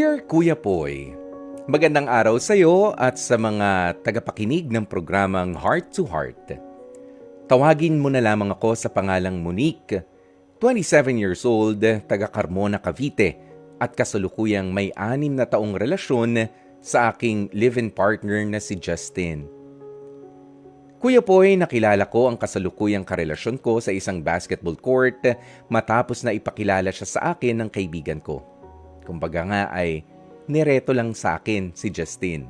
Dear Kuya Poy, magandang araw sa iyo at sa mga tagapakinig ng programang Heart to Heart. Tawagin mo na lamang ako sa pangalang Monique, 27 years old, taga Carmona, Cavite, at kasalukuyang may 6 na taong relasyon sa aking live-in partner na si Justin. Kuya Poy, nakilala ko ang kasalukuyang karelasyon ko sa isang basketball court matapos na ipakilala siya sa akin ng kaibigan ko. Kumbaga nga ay nireto lang sa akin si Justin.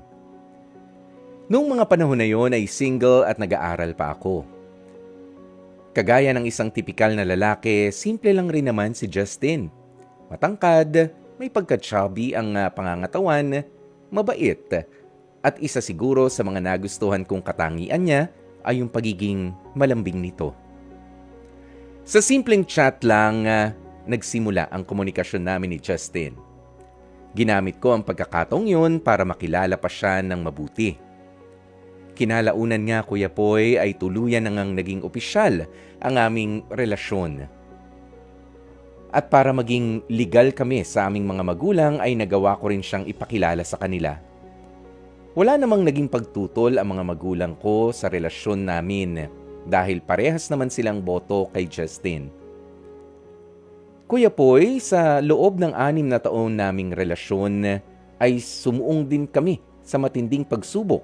Noong mga panahon na yon ay single at nag-aaral pa ako. Kagaya ng isang tipikal na lalaki, simple lang rin naman si Justin. Matangkad, may pagka-chubby ang pangangatawan, mabait, at isa siguro sa mga nagustuhan kong katangian niya ay yung pagiging malambing nito. Sa simpleng chat lang, nagsimula ang komunikasyon namin ni Justin. Ginamit ko ang pagkakataong yun para makilala pa siya ng mabuti. Kinalaunan nga, Kuya Poy, ay tuluyan na ngang naging opisyal ang aming relasyon. At para maging legal kami sa aming mga magulang ay nagawa ko rin siyang ipakilala sa kanila. Wala namang naging pagtutol ang mga magulang ko sa relasyon namin dahil parehas naman silang boto kay Justin. Kuya Poy, sa loob ng 6 na taon naming relasyon ay sumuong din kami sa matinding pagsubok.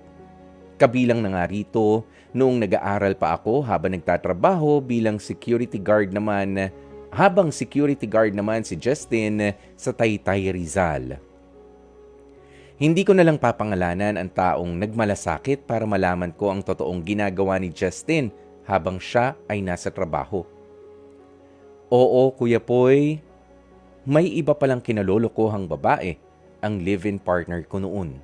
Kabilang na nga rito noong nag-aaral pa ako habang nagtatrabaho bilang security guard naman, si Justin sa Taytay, Rizal. Hindi ko na lang papangalanan ang taong nagmalasakit para malaman ko ang totoong ginagawa ni Justin habang siya ay nasa trabaho. Oo, Kuya Poy, may iba palang kinalolokohang babae ang live-in partner ko noon.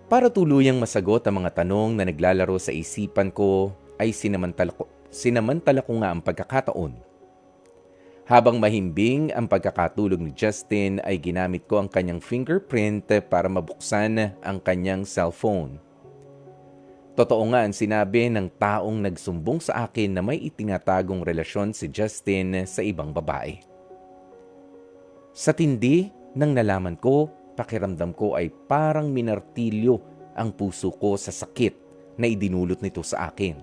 Para tuluyang masagot ang mga tanong na naglalaro sa isipan ko, ay sinamantala ko nga ang pagkakataon. Habang mahimbing ang pagkakatulog ni Justin ay ginamit ko ang kanyang fingerprint para mabuksan ang kanyang cellphone. Totoo nga ang sinabi ng taong nagsumbong sa akin na may itinatagong relasyon si Justin sa ibang babae. Sa tindi ng nalaman ko, pakiramdam ko ay parang minartilyo ang puso ko sa sakit na idinulot nito sa akin.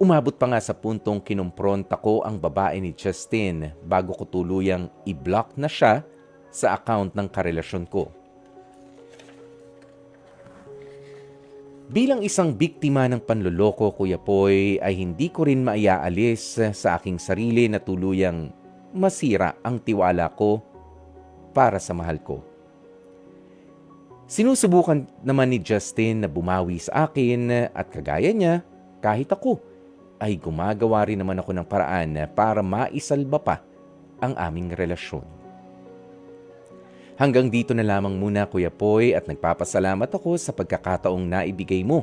Umabot pa nga sa puntong kinumpronta ko ang babae ni Justin bago ko tuluyang i-block na siya sa account ng karelasyon ko. Bilang isang biktima ng panloloko, Kuya Poy, ay hindi ko rin maiaalis sa aking sarili na tuluyang masira ang tiwala ko para sa mahal ko. Sinusubukan naman ni Justin na bumawi sa akin at kagaya niya, kahit ako, ay gumagawa rin naman ako ng paraan para maisalba pa ang aming relasyon. Hanggang dito na lamang muna, Kuya Poy, at nagpapasalamat ako sa pagkakataong naibigay mo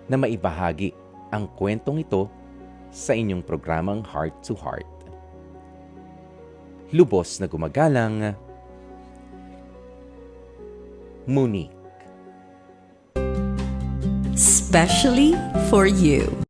na maibahagi ang kwentong ito sa inyong programang Heart to Heart. Lubos na gumagalang, Monique. Specially for you.